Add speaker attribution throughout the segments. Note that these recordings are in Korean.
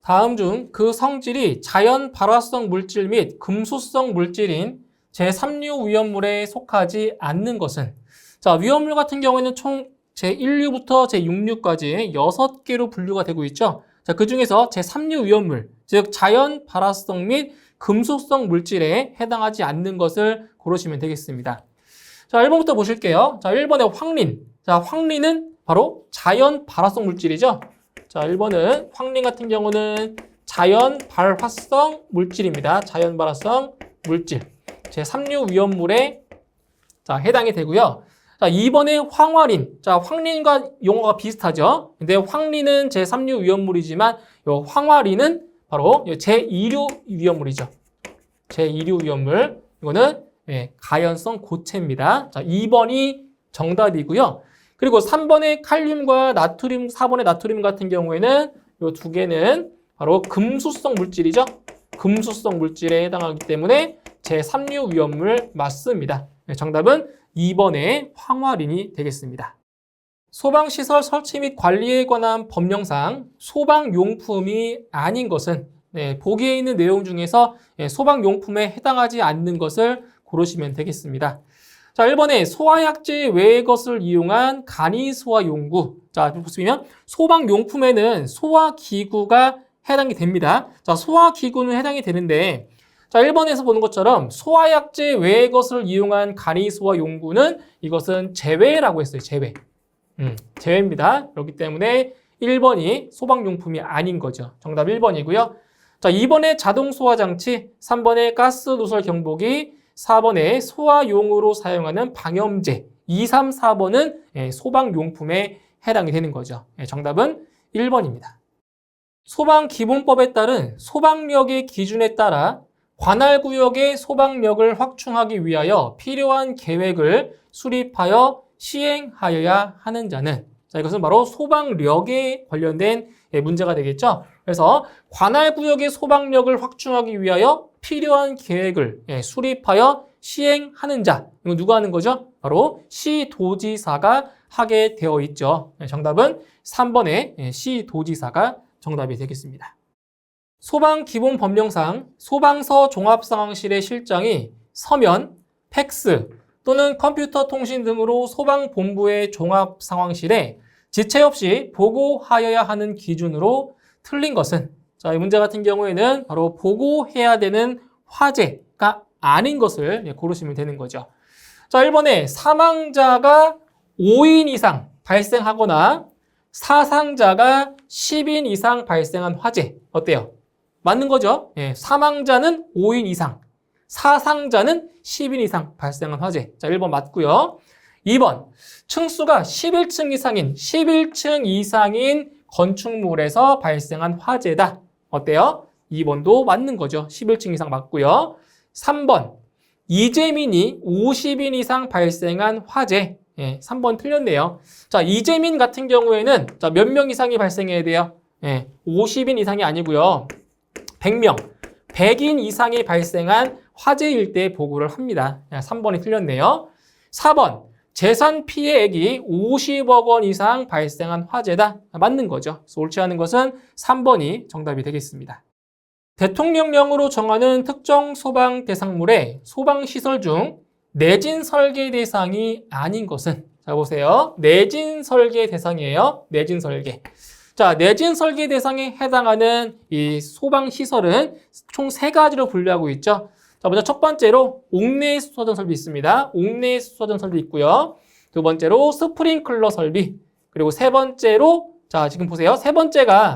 Speaker 1: 다음 중 그 성질이 자연 발화성 물질 및 금수성 물질인 제3류 위험물에 속하지 않는 것은 자, 위험물 같은 경우에는 총 제1류부터 제6류까지 6개로 분류가 되고 있죠. 자, 그 중에서 제3류 위험물, 즉 자연 발화성 및 금속성 물질에 해당하지 않는 것을 고르시면 되겠습니다. 자, 1번부터 보실게요. 자, 1번에 황린. 자, 황린은 바로 자연 발화성 물질이죠. 자, 1번은 황린 같은 경우는 자연 발화성 물질입니다. 자연 발화성 물질. 제3류 위험물에 자, 해당이 되고요. 자, 2번에 황화린. 자, 황린과 용어가 비슷하죠. 근데 황린은 제3류 위험물이지만 요 황화린은 바로 제2류 위험물이죠. 제2류 위험물. 이거는 가연성 고체입니다. 자, 2번이 정답이고요. 그리고 3번의 칼륨과 나트륨, 4번의 나트륨 같은 경우에는 이 두 개는 바로 금수성 물질이죠. 금수성 물질에 해당하기 때문에 제3류 위험물 맞습니다. 정답은 2번의 황화린이 되겠습니다. 소방시설 설치 및 관리에 관한 법령상 소방용품이 아닌 것은 보기에 있는 내용 중에서 소방용품에 해당하지 않는 것을 고르시면 되겠습니다. 자, 1번에 소화약제 외의 것을 이용한 간이소화용구. 자, 보시면 소방용품에는 소화기구가 해당이 됩니다. 자, 소화기구는 해당이 되는데 자, 1번에서 보는 것처럼 소화약제 외의 것을 이용한 간이소화용구는 이것은 제외라고 했어요. 제외. 제외입니다. 그렇기 때문에 1번이 소방용품이 아닌 거죠. 정답 1번이고요. 자, 2번에 자동소화장치, 3번에 가스누설 경보기, 4번에 소화용으로 사용하는 방염제, 2, 3, 4번은 소방용품에 해당이 되는 거죠. 정답은 1번입니다. 소방기본법에 따른 소방력의 기준에 따라 관할구역의 소방력을 확충하기 위하여 필요한 계획을 수립하여 시행하여야 하는 자는 자, 이것은 바로 소방력에 관련된 문제가 되겠죠. 그래서 관할구역의 소방력을 확충하기 위하여 필요한 계획을 수립하여 시행하는 자. 이거 누가 하는 거죠? 바로 시도지사가 하게 되어 있죠. 정답은 3번의 시도지사가 정답이 되겠습니다. 소방기본법령상 소방서 종합상황실의 실장이 서면, 팩스 또는 컴퓨터 통신 등으로 소방본부의 종합상황실에 지체 없이 보고하여야 하는 기준으로 틀린 것은 자, 이 문제 같은 경우에는 바로 보고해야 되는 화재가 아닌 것을 고르시면 되는 거죠. 자, 1번에 사망자가 5인 이상 발생하거나 사상자가 10인 이상 발생한 화재 어때요? 맞는 거죠? 사망자는 5인 이상, 사상자는 10인 이상 발생한 화재. 자, 1번 맞고요. 2번, 층수가 11층 이상인 건축물에서 발생한 화재다. 어때요? 2번도 맞는 거죠. 11층 이상 맞고요. 3번, 이재민이 50인 이상 발생한 화재. 3번 틀렸네요. 자, 이재민 같은 경우에는 자, 몇 명 이상이 발생해야 돼요? 50인 이상이 아니고요. 100명, 100인 이상이 발생한 화재일 때 보고를 합니다. 3번이 틀렸네요. 4번, 재산 피해액이 50억 원 이상 발생한 화재다. 맞는 거죠. 그래서 옳지 않은 것은 3번이 정답이 되겠습니다. 대통령령으로 정하는 특정 소방 대상물의 소방시설 중 내진 설계 대상이 아닌 것은 자, 보세요. 내진 설계 대상이에요. 내진 설계. 자, 내진 설계 대상에 해당하는 이 소방시설은 총 3가지로 분류하고 있죠. 자, 먼저 첫 번째로 옥내 수소전 설비 있습니다. 옥내 수소전 설비 있고요. 두 번째로 스프링클러 설비. 그리고 세 번째로 자, 지금 보세요. 세 번째가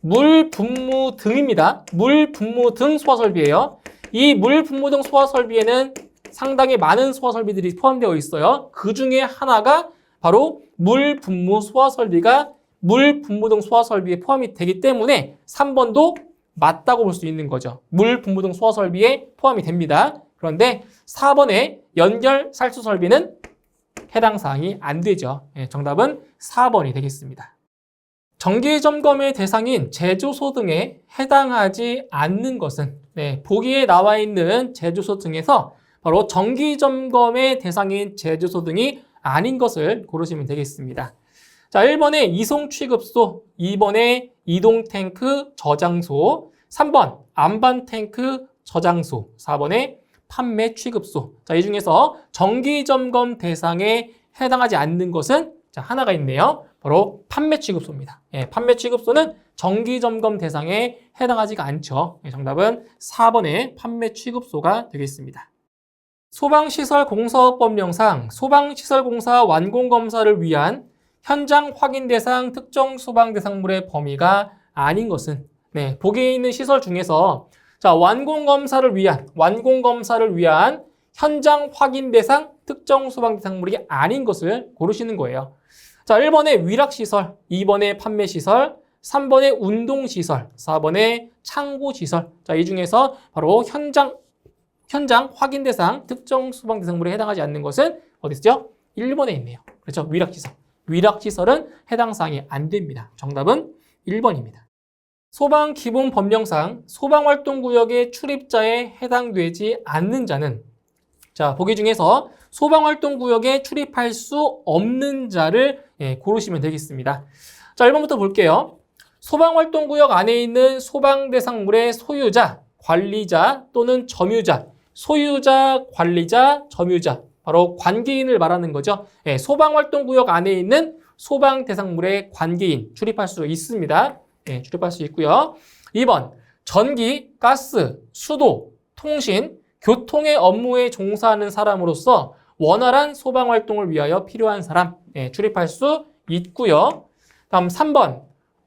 Speaker 1: 물 분무 등입니다. 물 분무 등 소화 설비예요. 이 물 분무 등 소화 설비에는 상당히 많은 소화 설비들이 포함되어 있어요. 그 중에 하나가 바로 물 분무 소화 설비가 물 분무 등 소화 설비에 포함이 되기 때문에 3번도 맞다고 볼 수 있는 거죠. 물 분무 등 소화 설비에 포함이 됩니다. 그런데 4번의 연결 살수 설비는 해당 사항이 안 되죠. 정답은 4번이 되겠습니다. 정기 점검의 대상인 제조소 등에 해당하지 않는 것은 보기에 나와 있는 제조소 등에서 바로 정기 점검의 대상인 제조소 등이 아닌 것을 고르시면 되겠습니다. 자, 1번에 이송 취급소, 2번에 이동 탱크 저장소, 3번 안반 탱크 저장소, 4번에 판매 취급소. 자, 이 중에서 정기 점검 대상에 해당하지 않는 것은 자, 하나가 있네요. 바로 판매 취급소입니다. 예, 판매 취급소는 정기 점검 대상에 해당하지가 않죠. 예, 정답은 4번의 판매 취급소가 되겠습니다. 소방시설공사업법령상 소방시설공사 완공검사를 위한 현장 확인 대상 특정 소방 대상물의 범위가 아닌 것은 네, 보기에 있는 시설 중에서 자, 완공검사를 위한 현장 확인 대상 특정 소방 대상물이 아닌 것을 고르시는 거예요. 자, 1번에 위락시설, 2번에 판매시설, 3번에 운동시설, 4번에 창고시설. 자, 이 중에서 바로 현장 확인 대상 특정 소방 대상물에 해당하지 않는 것은 어디 있죠? 1번에 있네요. 그렇죠? 위락시설. 위락시설은 해당 사항이 안 됩니다. 정답은 1번입니다. 소방기본법령상 소방활동구역의 출입자에 해당되지 않는 자는 자, 보기 중에서 소방활동구역에 출입할 수 없는 자를 고르시면 되겠습니다. 자, 1번부터 볼게요. 소방활동구역 안에 있는 소방대상물의 소유자, 관리자 또는 점유자, 소유자, 관리자, 점유자, 바로 관계인을 말하는 거죠. 소방활동구역 안에 있는 소방대상물의 관계인 출입할 수 있습니다. 출입할 수 있고요. 2번, 전기, 가스, 수도, 통신, 교통의 업무에 종사하는 사람으로서 원활한 소방활동을 위하여 필요한 사람 출입할 수 있고요. 다음 3번,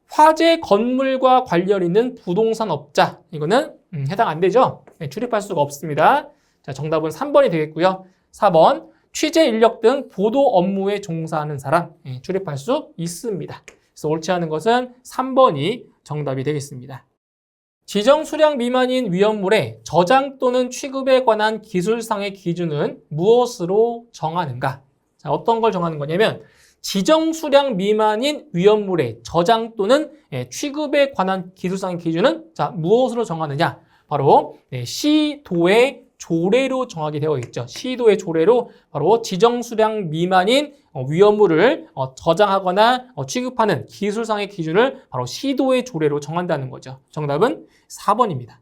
Speaker 1: 화재 건물과 관련 있는 부동산 업자. 이거는 해당 안 되죠. 출입할 수가 없습니다. 자, 정답은 3번이 되겠고요. 4번, 취재 인력 등 보도 업무에 종사하는 사람 출입할 수 있습니다. 그래서 옳지 않은 것은 3번이 정답이 되겠습니다. 지정 수량 미만인 위험물의 저장 또는 취급에 관한 기술상의 기준은 무엇으로 정하는가? 자, 어떤 걸 정하는 거냐면 지정 수량 미만인 위험물의 저장 또는 취급에 관한 기술상의 기준은 자, 무엇으로 정하느냐? 바로 시도의 조례로 정하게 되어 있죠. 시도의 조례로 바로 지정 수량 미만인 위험물을 저장하거나 취급하는 기술상의 기준을 바로 시도의 조례로 정한다는 거죠. 정답은 4번입니다.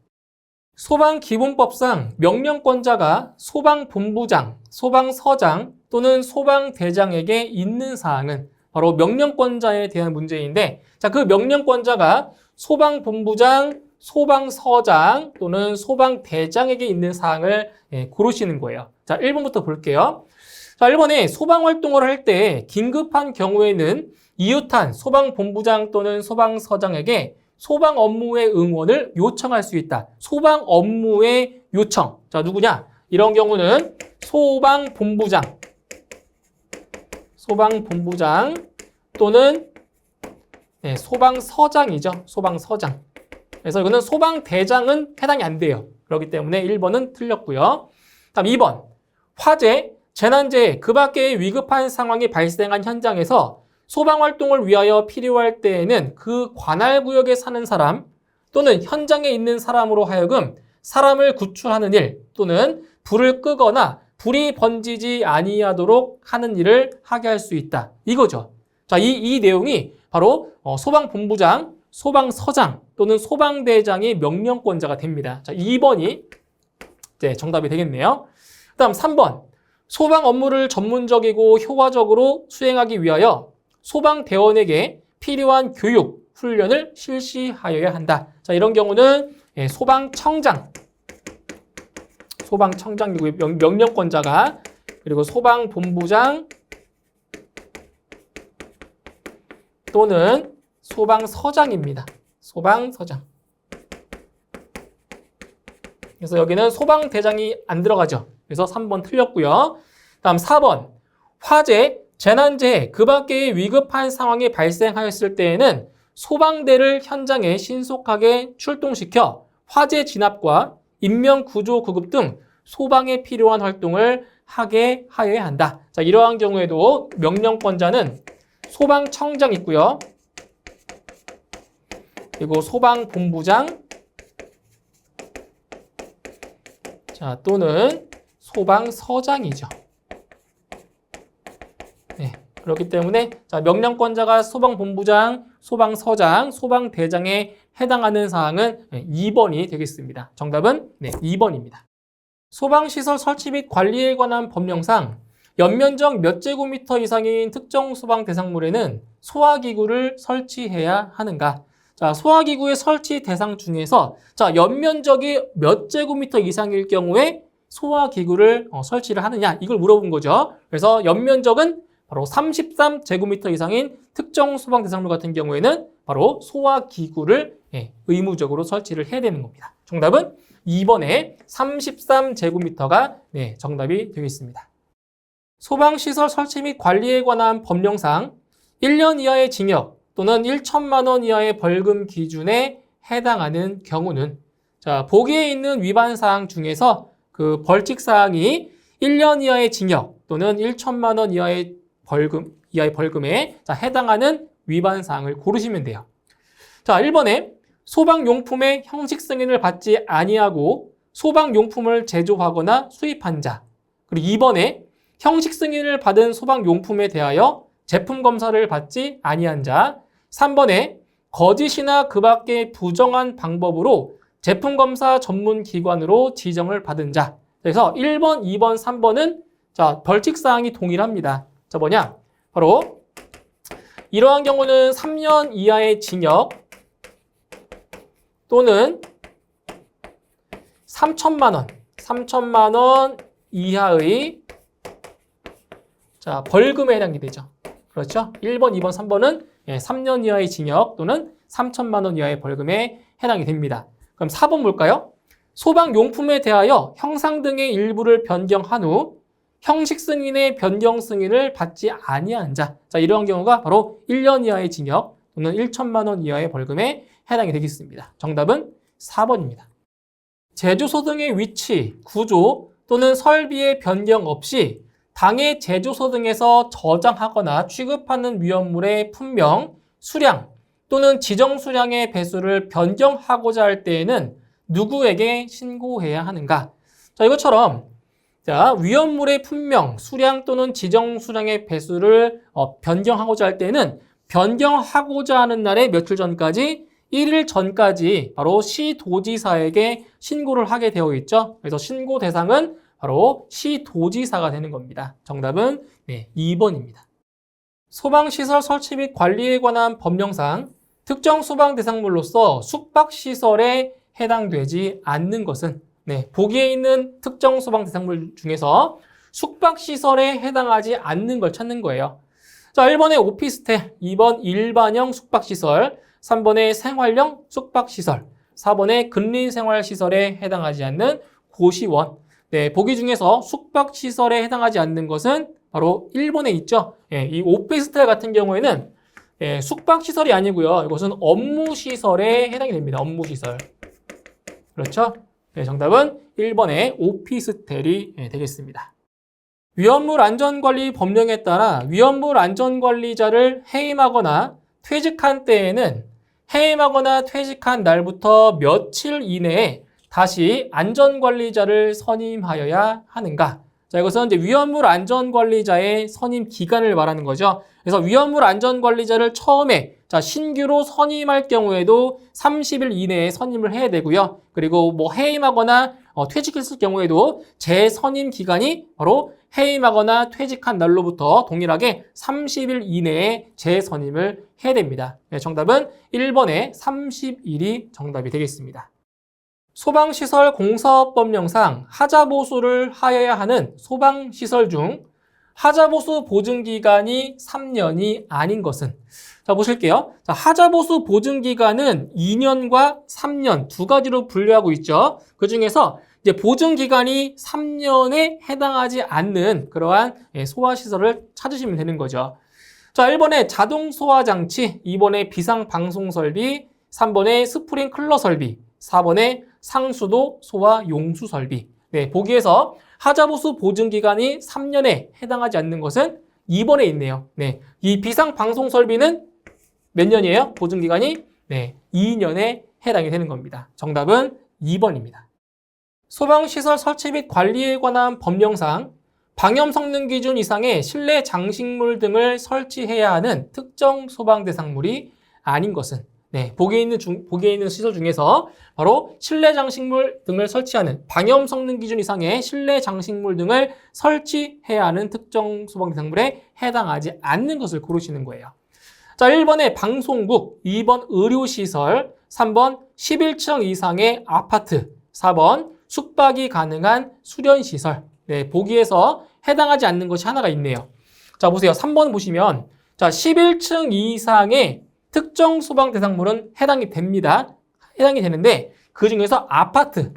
Speaker 1: 소방기본법상 명령권자가 소방본부장, 소방서장 또는 소방대장에게 있는 사항은 바로 명령권자에 대한 문제인데 자, 그 명령권자가 소방본부장, 소방서장 또는 소방대장에게 있는 사항을 고르시는 거예요. 자, 1번부터 볼게요. 자, 1번에 소방활동을 할 때 긴급한 경우에는 이웃한 소방본부장 또는 소방서장에게 소방 업무의 응원을 요청할 수 있다. 소방 업무의 요청. 자, 누구냐? 이런 경우는 소방본부장 또는 소방서장이죠. 소방서장. 그래서 이거는 소방대장은 해당이 안 돼요. 그렇기 때문에 1번은 틀렸고요. 다음 2번. 화재, 재난재해, 그 밖의 위급한 상황이 발생한 현장에서 소방활동을 위하여 필요할 때에는 그 관할 구역에 사는 사람 또는 현장에 있는 사람으로 하여금 사람을 구출하는 일 또는 불을 끄거나 불이 번지지 아니하도록 하는 일을 하게 할 수 있다. 이거죠. 자, 이 내용이 바로 소방본부장, 소방서장 또는 소방대장이 명령권자가 됩니다. 자, 2번이 정답이 되겠네요. 그 다음 3번. 소방 업무를 전문적이고 효과적으로 수행하기 위하여 소방대원에게 필요한 교육, 훈련을 실시하여야 한다. 자, 이런 경우는 소방청장이고요. 명령권자가 그리고 소방본부장 또는 소방서장입니다. 소방서장. 그래서 여기는 소방대장이 안 들어가죠. 그래서 3번 틀렸고요. 다음 4번. 화재, 재난재해, 그 밖의 위급한 상황이 발생하였을 때에는 소방대를 현장에 신속하게 출동시켜 화재 진압과 인명구조 구급 등 소방에 필요한 활동을 하게 하여야 한다. 자, 이러한 경우에도 명령권자는 소방청장 있고요. 그리고 소방본부장 또는 소방서장이죠. 그렇기 때문에 자, 명령권자가 소방본부장, 소방서장, 소방대장에 해당하는 사항은 2번이 되겠습니다. 정답은 2번입니다. 소방시설 설치 및 관리에 관한 법령상 연면적 몇 제곱미터 이상인 특정 소방 대상물에는 소화기구를 설치해야 하는가? 자, 소화기구의 설치 대상 중에서 자, 연면적이 몇 제곱미터 이상일 경우에 소화기구를 설치를 하느냐? 이걸 물어본 거죠. 그래서 연면적은 바로 33제곱미터 이상인 특정 소방 대상물 같은 경우에는 바로 소화기구를 의무적으로 설치를 해야 되는 겁니다. 정답은 2번에 33제곱미터가 정답이 되겠습니다. 소방시설 설치 및 관리에 관한 법령상 1년 이하의 징역 또는 1천만 원 이하의 벌금 기준에 해당하는 경우는 자, 보기에 있는 위반 사항 중에서 그 벌칙 사항이 1년 이하의 징역 또는 1천만 원 이하의 벌금에 자, 해당하는 위반 사항을 고르시면 돼요. 자, 1번에 소방용품의 형식 승인을 받지 아니하고 소방용품을 제조하거나 수입한 자. 그리고 2번에 형식 승인을 받은 소방용품에 대하여 제품 검사를 받지 아니한 자. 3번에 거짓이나 그 밖의 부정한 방법으로 제품 검사 전문 기관으로 지정을 받은 자. 그래서 1번, 2번, 3번은 자, 벌칙 사항이 동일합니다. 자, 뭐냐? 바로 이러한 경우는 3년 이하의 징역 또는 3천만 원 이하의 자, 벌금에 해당이 되죠. 그렇죠? 1번, 2번, 3번은 3년 이하의 징역 또는 3천만 원 이하의 벌금에 해당이 됩니다. 그럼 4번 볼까요? 소방용품에 대하여 형상 등의 일부를 변경한 후 형식 승인의 변경 승인을 받지 아니한 자. 자, 이러한 경우가 바로 1년 이하의 징역 또는 1천만 원 이하의 벌금에 해당이 되겠습니다. 정답은 4번입니다. 제조소 등의 위치, 구조 또는 설비의 변경 없이 당해 제조소 등에서 저장하거나 취급하는 위험물의 품명, 수량 또는 지정 수량의 배수를 변경하고자 할 때에는 누구에게 신고해야 하는가? 자, 이것처럼 자, 위험물의 품명, 수량 또는 지정 수량의 배수를 변경하고자 할 때는 변경하고자 하는 날의 며칠 전까지 1일 전까지 바로 시도지사에게 신고를 하게 되어 있죠. 그래서 신고 대상은 바로 시도지사가 되는 겁니다. 정답은 2번입니다. 소방시설 설치 및 관리에 관한 법령상 특정 소방 대상물로서 숙박시설에 해당되지 않는 것은 보기에 있는 특정 소방 대상물 중에서 숙박시설에 해당하지 않는 걸 찾는 거예요. 자, 1번에 오피스텔, 2번 일반형 숙박시설, 3번에 생활형 숙박시설, 4번에 근린생활시설에 해당하지 않는 고시원. 보기 중에서 숙박시설에 해당하지 않는 것은 바로 1번에 있죠. 이 오피스텔 같은 경우에는 숙박시설이 아니고요. 이것은 업무시설에 해당이 됩니다. 업무시설. 그렇죠? 정답은 1번의 오피스텔이 되겠습니다. 위험물 안전관리 법령에 따라 위험물 안전관리자를 해임하거나 퇴직한 때에는 해임하거나 퇴직한 날부터 며칠 이내에 다시 안전관리자를 선임하여야 하는가? 자, 이것은 이제 위험물 안전관리자의 선임 기간을 말하는 거죠. 그래서 위험물 안전관리자를 처음에 자, 신규로 선임할 경우에도 30일 이내에 선임을 해야 되고요. 그리고 뭐 해임하거나 퇴직했을 경우에도 재선임 기간이 바로 해임하거나 퇴직한 날로부터 동일하게 30일 이내에 재선임을 해야 됩니다. 정답은 1번의 30일이 정답이 되겠습니다. 소방시설 공사업법령상 하자보수를 하여야 하는 소방시설 중 하자보수 보증기간이 3년이 아닌 것은 자, 보실게요. 자, 하자보수 보증기간은 2년과 3년 두 가지로 분류하고 있죠. 그 중에서 이제 보증기간이 3년에 해당하지 않는 그러한 소화시설을 찾으시면 되는 거죠. 자, 1번에 자동 소화장치, 2번에 비상방송설비, 3번에 스프링클러 설비, 4번에 상수도 소화 용수 설비. 보기에서 하자보수 보증기간이 3년에 해당하지 않는 것은 2번에 있네요. 이 비상방송 설비는 몇 년이에요? 보증기간이 2년에 해당이 되는 겁니다. 정답은 2번입니다. 소방시설 설치 및 관리에 관한 법령상 방염 성능 기준 이상의 실내 장식물 등을 설치해야 하는 특정 소방 대상물이 아닌 것은 네, 보기에 있는 시설 중에서 바로 실내 장식물 등을 설치하는 방염 성능 기준 이상의 실내 장식물 등을 설치해야 하는 특정 소방 대상물에 해당하지 않는 것을 고르시는 거예요. 자, 1번에 방송국, 2번 의료시설, 3번 11층 이상의 아파트, 4번 숙박이 가능한 수련시설. 네, 보기에서 해당하지 않는 것이 하나가 있네요. 자, 보세요. 3번 보시면 자, 11층 이상의 특정 소방 대상물은 해당이 됩니다. 해당이 되는데 그 중에서 아파트.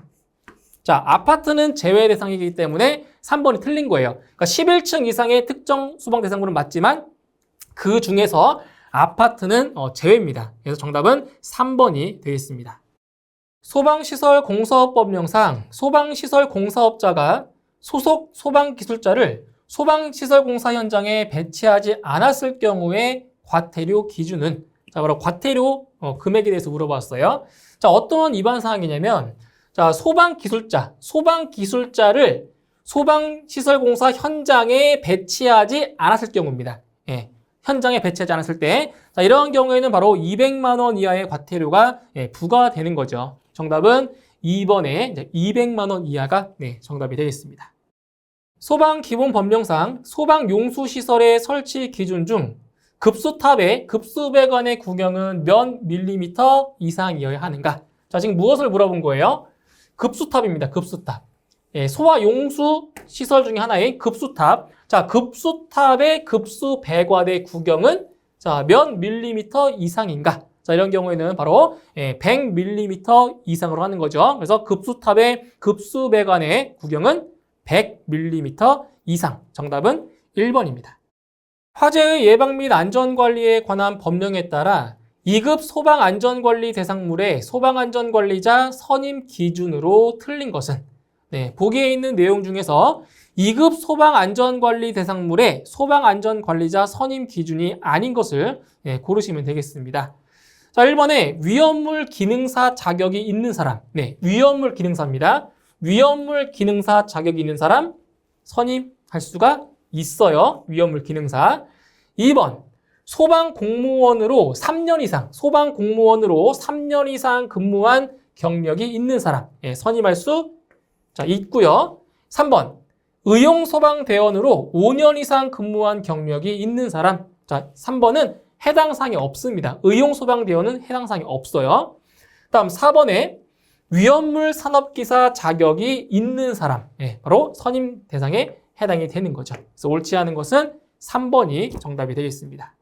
Speaker 1: 자, 아파트는 제외 대상이기 때문에 3번이 틀린 거예요. 그러니까 11층 이상의 특정 소방 대상물은 맞지만 그 중에서 아파트는 제외입니다. 그래서 정답은 3번이 되겠습니다. 소방시설 공사업법령상 소방시설 공사업자가 소속 소방기술자를 소방시설 공사 현장에 배치하지 않았을 경우의 과태료 기준은 자, 바로 과태료 금액에 대해서 물어봤어요. 자, 어떤 위반 사항이냐면 자, 소방기술자를 소방시설공사 현장에 배치하지 않았을 경우입니다. 예, 현장에 배치하지 않았을 때 자, 이런 경우에는 바로 200만 원 이하의 과태료가 부과되는 거죠. 정답은 2번에 200만 원 이하가 정답이 되겠습니다. 소방기본법령상 소방용수시설의 설치 기준 중 급수탑의 급수배관의 구경은 몇 밀리미터 이상이어야 하는가? 자, 지금 무엇을 물어본 거예요? 급수탑입니다. 급수탑. 예, 소화용수 시설 중에 하나인 급수탑. 자, 급수탑의 급수배관의 구경은 자, 몇 밀리미터 이상인가? 자, 이런 경우에는 바로 100밀리미터 이상으로 하는 거죠. 그래서 급수탑의 급수배관의 구경은 100밀리미터 이상. 정답은 1번입니다. 화재의 예방 및 안전관리에 관한 법령에 따라 2급 소방안전관리 대상물의 소방안전관리자 선임 기준으로 틀린 것은 보기에 있는 내용 중에서 2급 소방안전관리 대상물의 소방안전관리자 선임 기준이 아닌 것을 고르시면 되겠습니다. 자, 1번에 위험물 기능사 자격이 있는 사람. 위험물 기능사입니다. 위험물 기능사 자격이 있는 사람 선임할 수가 있어요. 위험물 기능사. 2번 소방공무원으로 3년 이상 근무한 경력이 있는 사람 선임할 수 있고요. 3번 의용소방대원으로 5년 이상 근무한 경력이 있는 사람. 자, 3번은 해당 사항이 없습니다. 의용소방대원은 해당 사항이 없어요. 다음 4번에 위험물 산업기사 자격이 있는 사람 바로 선임 대상에 해당이 되는 거죠. 그래서 옳지 않은 것은 3번이 정답이 되겠습니다.